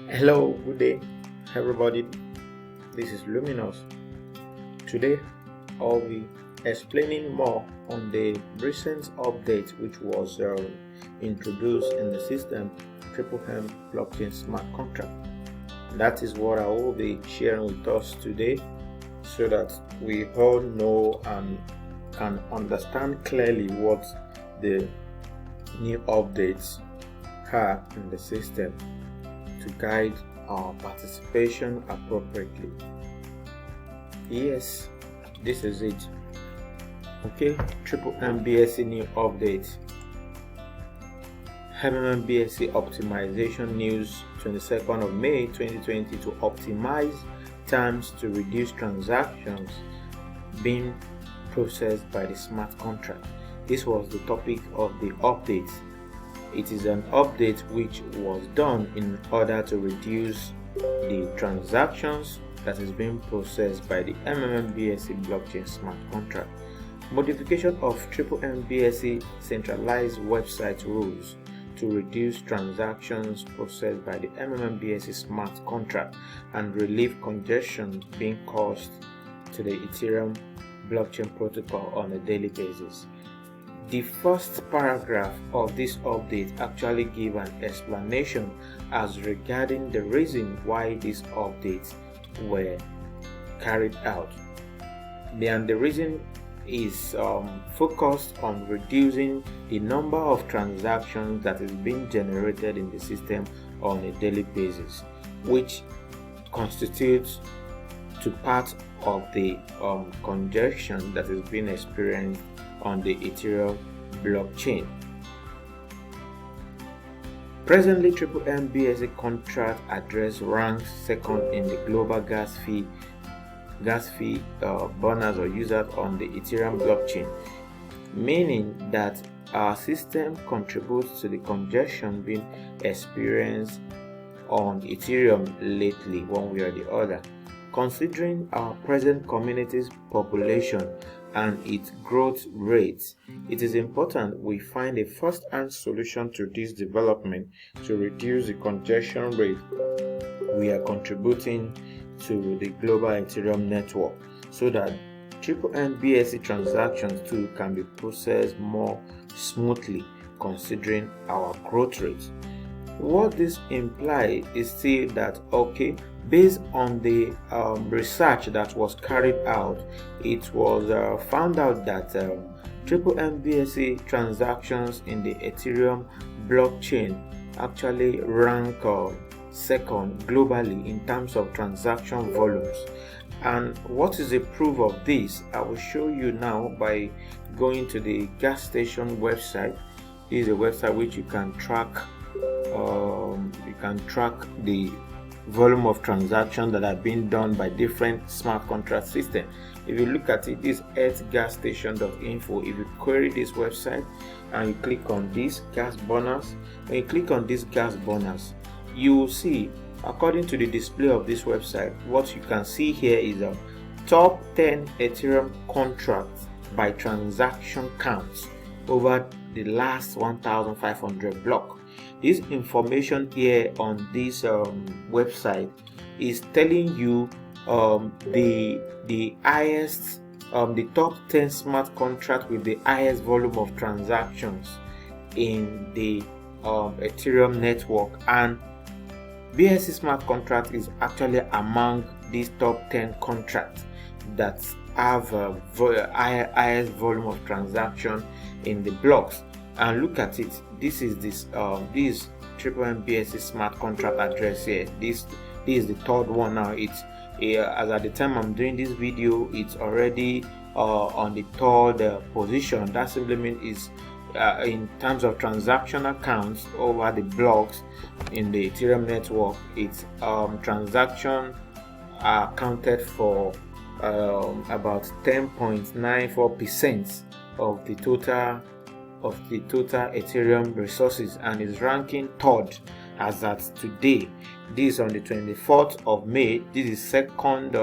Hello, good day, everybody. This is Luminous. Today, I'll be explaining more on the recent update which was introduced in the system Mmmbsc blockchain smart contract. That is what I will be sharing with us today, so that we all know and can understand clearly what the new updates are in the system to guide our participation appropriately. Yes, this is it. Okay, Mmmbsc new update. Mmmbsc optimization news 22nd of May 2020 to optimize times to reduce transactions being processed by the smart contract. This was the topic of the update. It is an update which was done in order to reduce the transactions that is being processed by the Mmmbsc blockchain smart contract. Modification of Mmmbsc centralized website rules to reduce transactions processed by the Mmmbsc smart contract and relieve congestion being caused to the Ethereum blockchain protocol on a daily basis. The first paragraph of this update actually gives an explanation as regarding the reason why these updates were carried out. And the reason is focused on reducing the number of transactions that is being generated in the system on a daily basis, which constitutes to part of the congestion that is being experienced on the Ethereum blockchain. Presently, Mmmbsc contract address ranks second in the global gas fee burners or users on the Ethereum blockchain, meaning that our system contributes to the congestion being experienced on Ethereum lately, one way or the other. Considering our present community's population and its growth rates, it is important we find a first-hand solution to this development to reduce the congestion rate we are contributing to the global Ethereum network, so that Mmmbsc transactions too can be processed more smoothly considering our growth rate. What this implies is still that, okay, based on the research that was carried out, it was found out that Mmmbsc transactions in the Ethereum blockchain actually rank second globally in terms of transaction volumes. And what is the proof of this? I will show you now by going to the gas station website. This is a website which you can track the volume of transactions that are being done by different smart contract systems. If you look at it, this earthgasstation.info. If you query this website and you click on this gas burners, when you click on this gas burners, you will see, according to the display of this website, what you can see here is a top 10 Ethereum contracts by transaction counts over the last 1,500 blocks. This information here on this website is telling you the highest, the top 10 smart contract with the highest volume of transactions in the Ethereum network, and BSC smart contract is actually among these top 10 contracts that have highest volume of transaction in the blocks. And look at it. This is this Mmmbsc smart contract address here. This is the third one now. It's as at the time I'm doing this video, it's already on the third position. That simply means is in terms of transaction accounts over the blocks in the Ethereum network, its transaction are accounted for about 10.94% of the total Ethereum resources, and is ranking third as at today. This is on the 24th of May. This is second,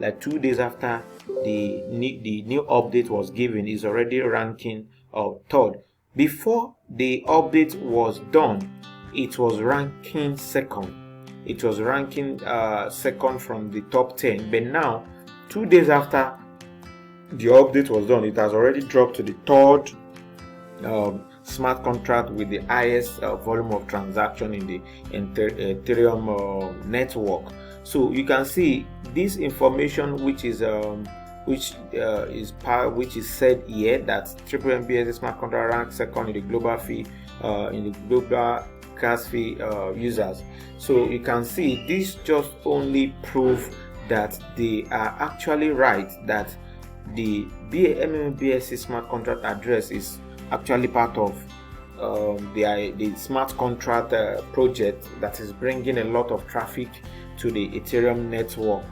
like 2 days after the new update was given. Is already ranking third. Before the update was done, it was ranking second. it was ranking second from the top 10, but now 2 days after the update was done, it has already dropped to the third smart contract with the highest volume of transaction in the Ethereum network. So you can see this information, which is said here, that Mmmbsc smart contract ranks second in the global fee in the global gas fee users. So you can see this just only prove that they are actually right, that the Mmmbsc smart contract address is actually part of the smart contract project that is bringing a lot of traffic to the Ethereum network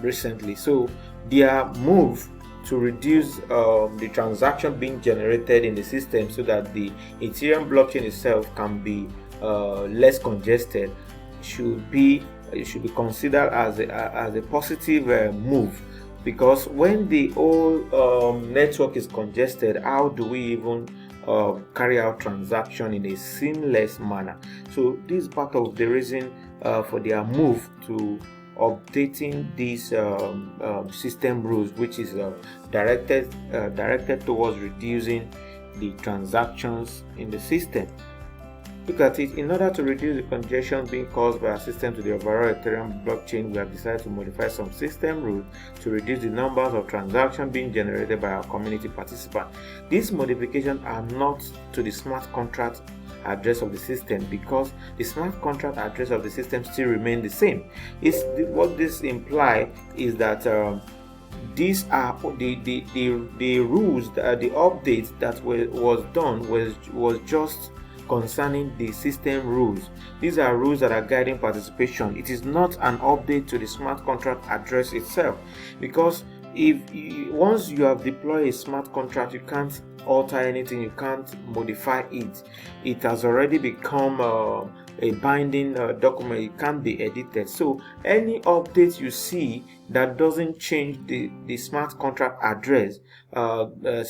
recently. So their move to reduce the transaction being generated in the system so that the Ethereum blockchain itself can be less congested should be considered as a positive move, because when the whole network is congested, how do we even carry out transaction in a seamless manner? So this is part of the reason for their move to updating these system rules, which is directed towards reducing the transactions in the system. Look at it. In order to reduce the congestion being caused by our system to the overall Ethereum blockchain, we have decided to modify some system rules to reduce the numbers of transactions being generated by our community participants. These modifications are not to the smart contract address of the system, because the smart contract address of the system still remain the same. What this implies is that these are the rules, the update that was done was just concerning the system rules. These are rules that are guiding participation. It is not an update to the smart contract address itself, because once you have deployed a smart contract, you can't alter anything, you can't modify it. It has already become a binding document. It can't be edited. So any update you see that doesn't change the smart contract address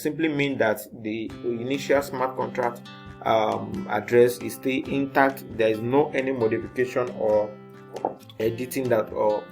simply mean that the initial smart contract address is still intact. There is no any modification or editing that or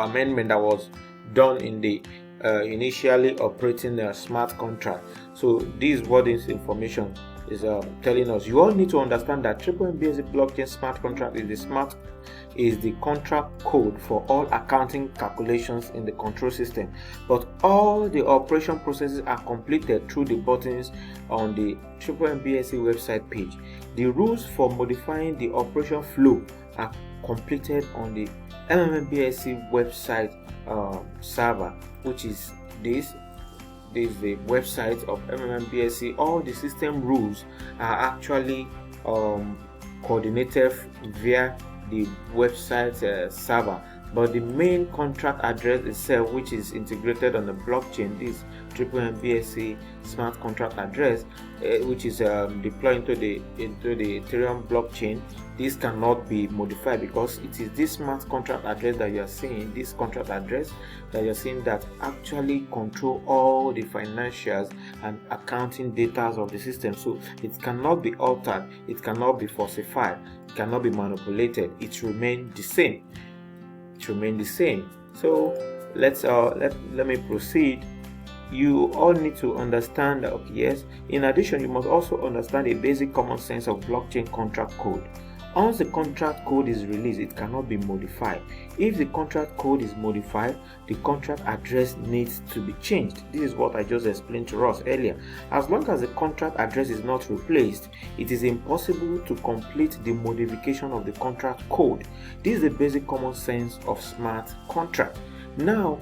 amendment that was done in the initially operating the smart contract. So this is what this information is telling us. You all need to understand that Mmmbsc blockchain smart contract is the contract code for all accounting calculations in the control system, but all the operation processes are completed through the buttons on the Mmmbsc website page. The rules for modifying the operation flow are completed on the Mmmbsc website server, which is this is the website of Mmmbsc. All the system rules are actually coordinated via the website server, but the main contract address itself, which is integrated on the blockchain, this Mmmbsc smart contract address, which is deployed into the Ethereum blockchain, this cannot be modified, because it is this smart contract address that you are seeing, this contract address that you are seeing, that actually control all the financials and accounting data of the system. So it cannot be altered, it cannot be falsified, it cannot be manipulated. It remains the same. It remains the same. So let me proceed. You all need to understand that, okay, yes, in addition, you must also understand a basic common sense of blockchain contract code. Once the contract code is released, it cannot be modified. If the contract code is modified, the contract address needs to be changed. This is what I just explained to us earlier. As long as the contract address is not replaced, it is impossible to complete the modification of the contract code. This is the basic common sense of smart contract. Now,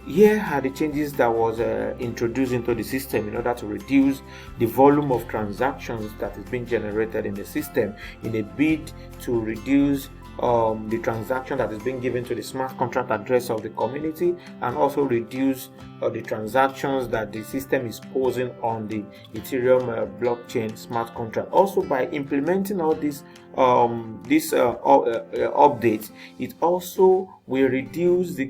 here are the changes that was introduced into the system in order to reduce the volume of transactions that is being generated in the system, in a bid to reduce the transaction that is being given to the smart contract address of the community, and also reduce the transactions that the system is posing on the Ethereum blockchain smart contract. Also, by implementing all these update, it also will reduce the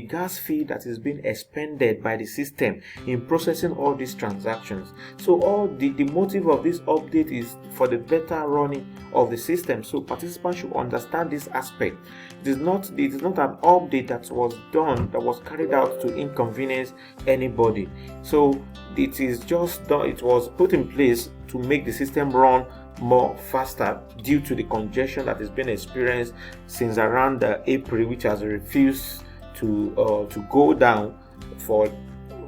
gas fee that is being expended by the system in processing all these transactions. So all the motive of this update is for the better running of the system. So participants should understand this aspect. It is not an update that was carried out to inconvenience anybody. So it is just done. It was put in place to make the system run more faster due to the congestion that has been experienced since around April, which has refused to go down for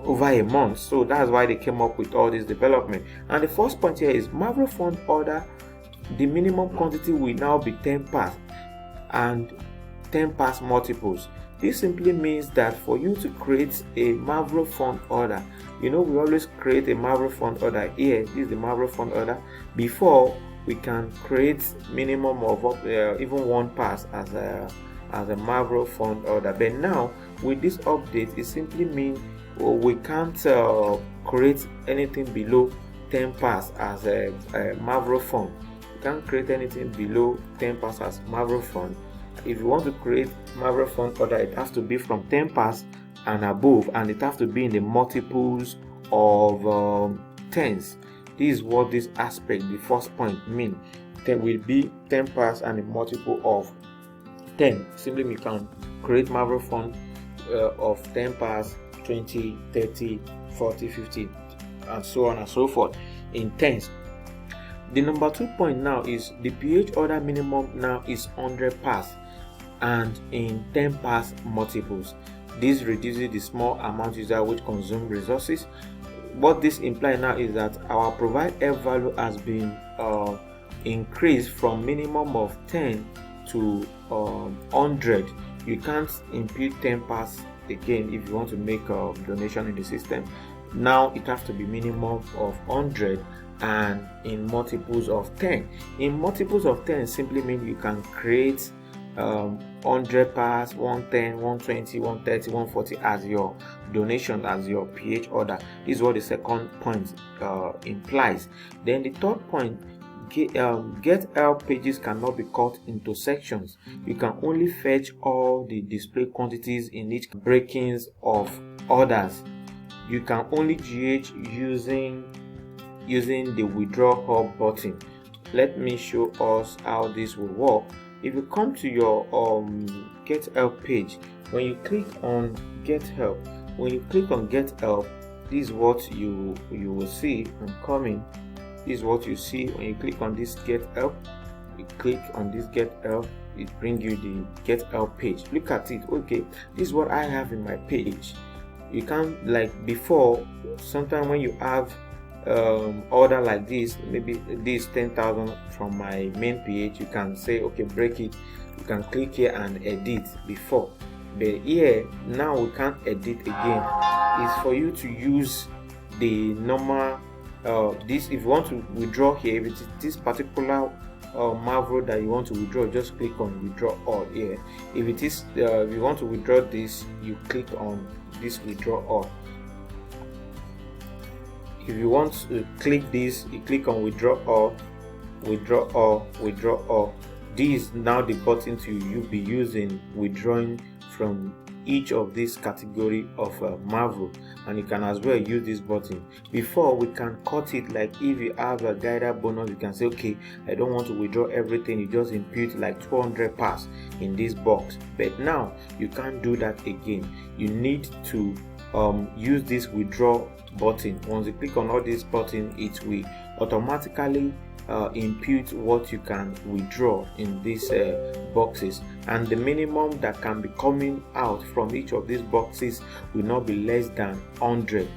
over a month. So that's why they came up with all this development. And the first point here is Mavro fund order. The minimum quantity will now be 10 pass and 10 pass multiples. This simply means that for you to create a Mavro fund order, we always create a Mavro fund order here. This is the Mavro fund order. Before, we can create minimum of even 1 pass as a Mavro fund order. But now with this update, it simply means we can't create anything below 10 pass as a Mavro fund. We can't create anything below 10 pass as Mavro fund. If you want to create Mavro fund order, it has to be from 10 pass and above, and it has to be in the multiples of tens. This is what this aspect, the first point, mean. There will be 10 pass and a multiple of 10. Simply we can create Mavro fund of 10 pass, 20, 30, 40, 50, and so on and so forth in tens. The number 2 point now is the PH order minimum now is 100 pass and in 10 pass multiples. This reduces the small amount user which consume resources. What this implies now is that our provide F value has been increased from minimum of 10 to 100. You can't impute 10 pass again if you want to make a donation in the system. Now it has to be minimum of 100 and in multiples of 10. In multiples of 10 simply means you can create 100 pass, 110, 120, 130, 140 as your donation, as your PH order. This is what the second point implies. Then the third point, get help pages cannot be cut into sections. You can only fetch all the display quantities in each breakings of orders. You can only GH using the withdraw hub button. Let me show us how this will work. If you come to your get help page, when you click on get help, this is what you will see. I'm coming. This is what you see when you click on this get help. You click on this get help, it brings you the get help page. Look at it. Okay, this is what I have in my page. You can't, like before, sometimes when you have order like this, maybe this 10,000 from my main page, you can say okay, break it. You can click here and edit before, but here now we can't edit again. It's for you to use the normal this. If you want to withdraw here, if it is this particular Mavro that you want to withdraw, just click on withdraw all here. If it is if you want to withdraw this, you click on this withdraw all. If you want to click this, you click on withdraw all, withdraw all, withdraw all. This is now the button you'll be using withdrawing from each of these category of Mavro, and you can as well use this button. Before, we can cut it, like if you have a guided bonus, you can say okay, I don't want to withdraw everything, you just impute like 200 pass in this box. But now you can't do that again. You need to use this withdraw button. Once you click on all this button, it will automatically impute what you can withdraw in these boxes, and the minimum that can be coming out from each of these boxes will not be less than 100,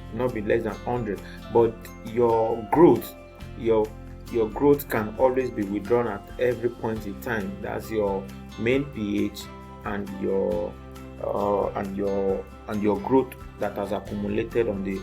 but your growth can always be withdrawn at every point in time. That's your main pH and your growth that has accumulated on the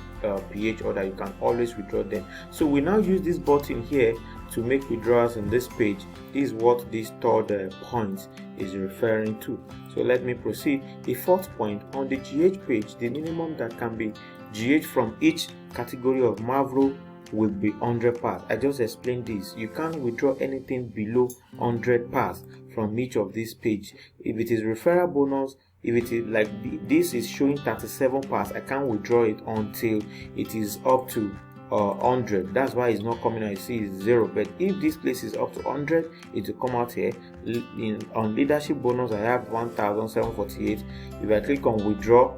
PH order. You can always withdraw them. So we now use this button here to make withdrawals in this page. This is what this third point is referring to. So let me proceed. The fourth point, on the GH page, the minimum that can be GH from each category of Mavro will be 100 parts. I just explained this. You can't withdraw anything below 100 parts from each of these page. If it is referral bonus, if it is like this is showing 37 parts, I can't withdraw it until it is up to 100. That's why it's not coming out. You see it's 0. But if this place is up to 100, it will come out here. On leadership bonus, I have 1,748. If I click on withdraw,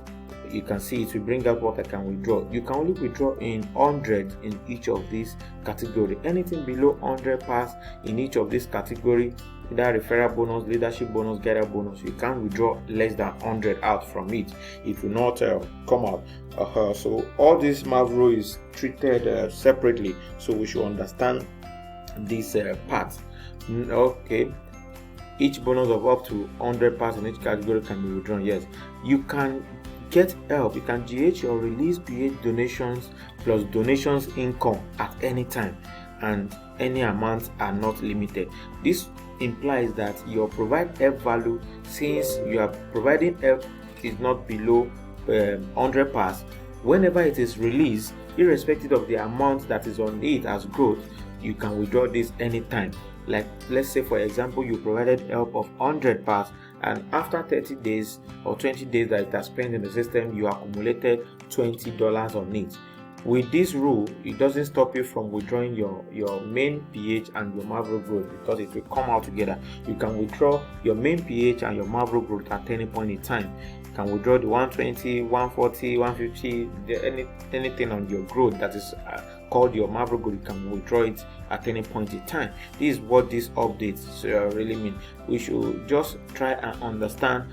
you can see it will bring up what I can withdraw. You can only withdraw in 100 in each of these category. Anything below 100 parts in each of these category, either referral bonus, leadership bonus, gather bonus, you can't withdraw less than 100 out from it. It will not come out. So all this Mavro is treated separately, so we should understand this part. Okay, each bonus of up to 100 parts in each category can be withdrawn. Yes, you can get help. You can GH or release PH donations plus donations income at any time, and any amounts are not limited. This implies that your provide help value, since you are providing help, is not below 100 parts. Whenever it is released, irrespective of the amount that is on it as growth, you can withdraw this anytime. Like, let's say for example, you provided help of 100 parts, and after 30 days or 20 days that it has spent in the system, you accumulated $20 on it. With this rule, it doesn't stop you from withdrawing your main PH and your Mavro growth, because it will come out together. You can withdraw your main PH and your Mavro growth at any point in time. You can withdraw the 120, 140, 150, anything on your growth that is called your Mavro growth. You can withdraw it at any point in time. This is what these updates really mean. We should just try and understand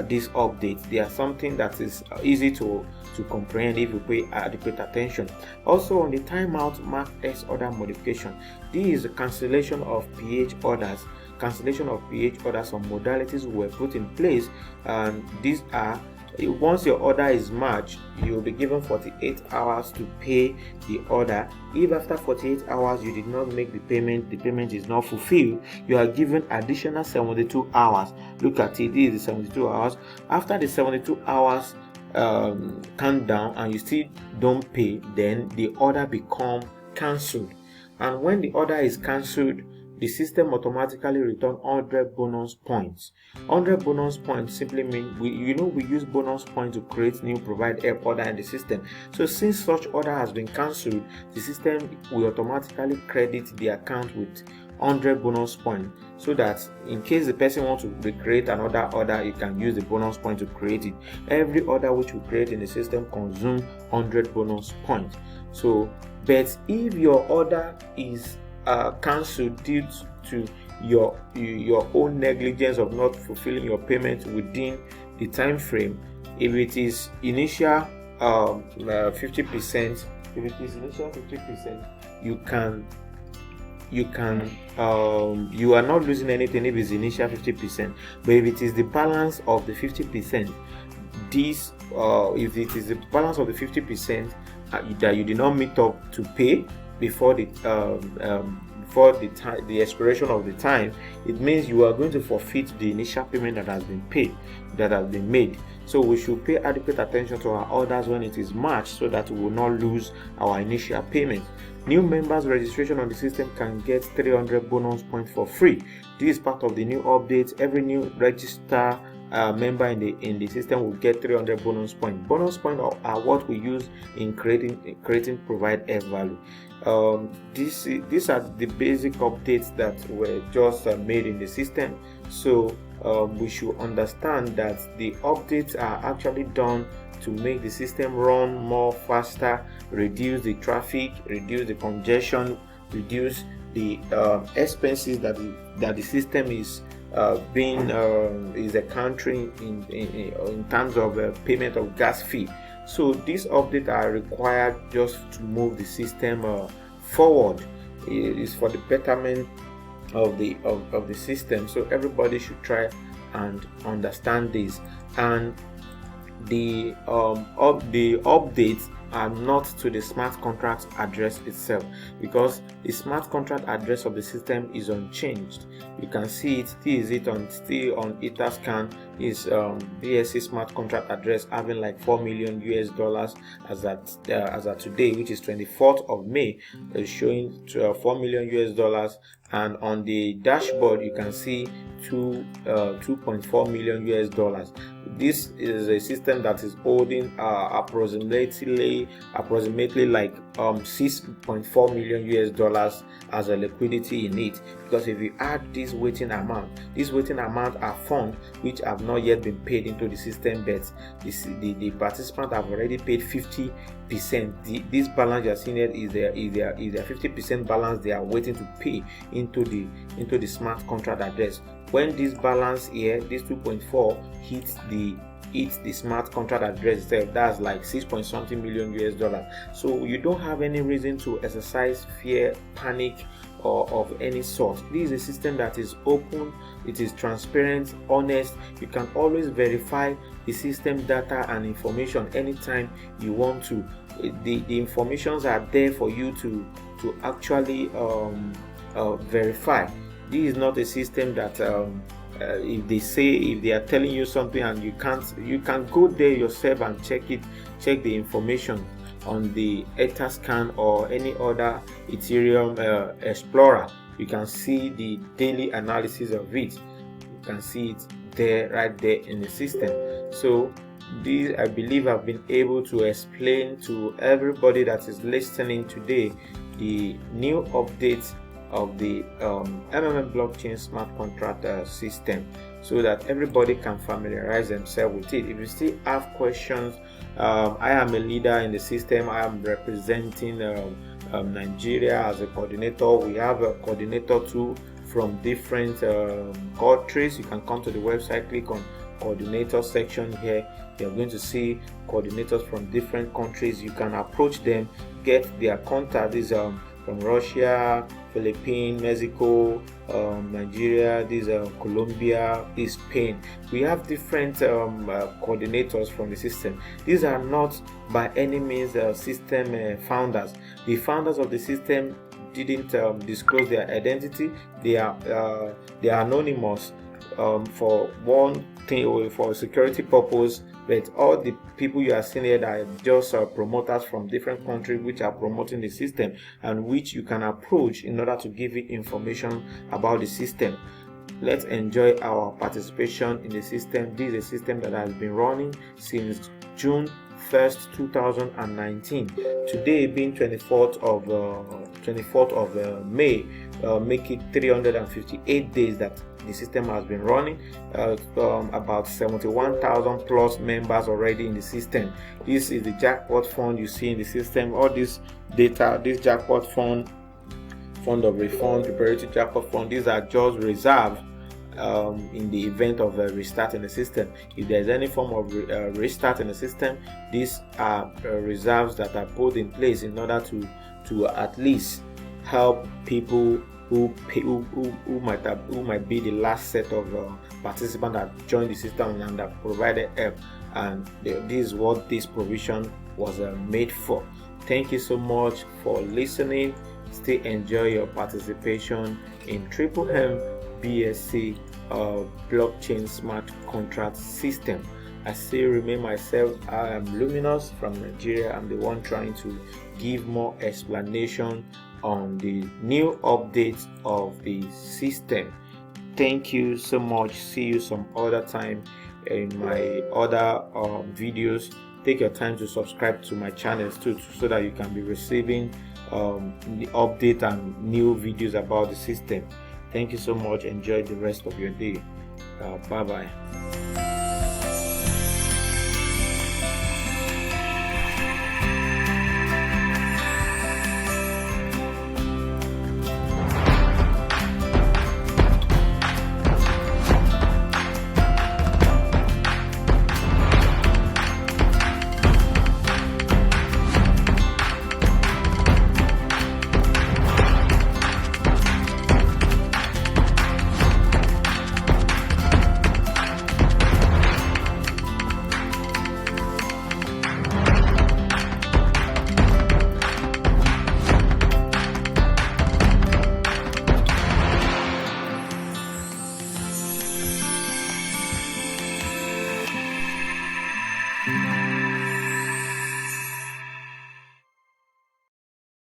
these updates. They are something that is easy to comprehend if you pay adequate attention. Also, on the timeout mark X order modification, this is a cancellation of PH orders. Cancellation of PH orders on modalities were put in place, and these are, once your order is matched, you will be given 48 hours to pay the order. If after 48 hours you did not make the payment is not fulfilled, you are given additional 72 hours. Look at it, this is the 72 hours. After the 72 hours count down and you still don't pay, then the order become cancelled. And when the order is cancelled, the system automatically return 100 bonus points. 100 bonus points simply mean we use bonus points to create new provide help order in the system. So since such order has been cancelled, the system will automatically credit the account with 100 bonus points, so that in case the person wants to create another order, you can use the bonus point to create it. Every order which we create in the system consumes 100 bonus points. So, but if your order is cancelled due to your own negligence of not fulfilling your payment within the time frame, if it is initial 50%, you are not losing anything if it's initial 50%. But if it is the balance of the 50%, if it is the balance of the 50% that you did not meet up to pay before the expiration of the time, it means you are going to forfeit the initial payment that has been made. So we should pay adequate attention to our orders when it is matched, so that we will not lose our initial payment. New members registration on the system can get 300 bonus points for free. This is part of the new updates. Every new register member in the system will get 300 bonus points. Bonus points are what we use in creating provide F value. These are the basic updates that were just made in the system. So we should understand that the updates are actually done to make the system run more faster, reduce the traffic, reduce the congestion, reduce the expenses that the system is encountering in terms of payment of gas fee. So these updates are required just to move the system forward. It is for the betterment of the system. So everybody should try and understand this. And the updates and not to the smart contract address itself, because the smart contract address of the system is unchanged. You can see it. Still on Etherscan is BSC smart contract address having like $4 million as at today, which is 24th of May, showing $4 million, and on the dashboard you can see $2.4 million. This is a system that is holding approximately like $6.4 million as a liquidity in it, because if you add this waiting amount are funds which have not yet been paid into the system, but the participants have already paid 50%. This balance you are seeing here is their 50% balance they are waiting to pay into the smart contract address. When this balance here, this 2.4 hits the smart contract address itself, that's like $6 million. So you don't have any reason to exercise fear, panic, or of any sort. This is a system that is open, it is transparent, honest. You can always verify the system data and information anytime you want to. The informations are there for you to actually verify. This is not a system that if they are telling you something and you can go there yourself and check the information on the Etherscan or any other Ethereum Explorer. You can see the daily analysis of it. You can see it there, right there in the system. So this, I believe, I've been able to explain to everybody that is listening today the new updates of the MMM blockchain smart contract system, so that everybody can familiarize themselves with it. If you still have questions, I am a leader in the system. I am representing Nigeria as a coordinator. We have a coordinator too from different countries. You can come to the website, click on coordinator section here. You're going to see coordinators from different countries. You can approach them, get their contact. These from Russia, Philippines, Mexico, Nigeria, Colombia, Spain. We have different coordinators from the system. These are not by any means system founders. The founders of the system didn't disclose their identity. They are anonymous for one thing, or for security purpose. But all the people you are seeing here are just promoters from different countries which are promoting the system, and which you can approach in order to give you information about the system. Let's enjoy our participation in the system. This is a system that has been running since June 1st, 2019. Today being 24th of May, make it 358 days that the system has been running. About 71,000 plus members already in the system. This is the jackpot fund you see in the system. All this data, this jackpot fund of refund, preparatory jackpot fund, these are just reserved in the event of a restart in the system. If there's any form of restart in the system, these are reserves that are put in place in order to at least help people who might be the last set of participants that joined the system and that provided help. And this is what this provision was made for. Thank you so much for listening. Still enjoy your participation in Mmmbsc blockchain smart contract system. I still remain myself. I am Luminous from Nigeria. I'm the one trying to give more explanation on the new updates of the system. Thank you so much. See you some other time in my other videos. Take your time to subscribe to my channels too, so that you can be receiving the update and new videos about the system. Thank you so much. Enjoy the rest of your day. Bye bye.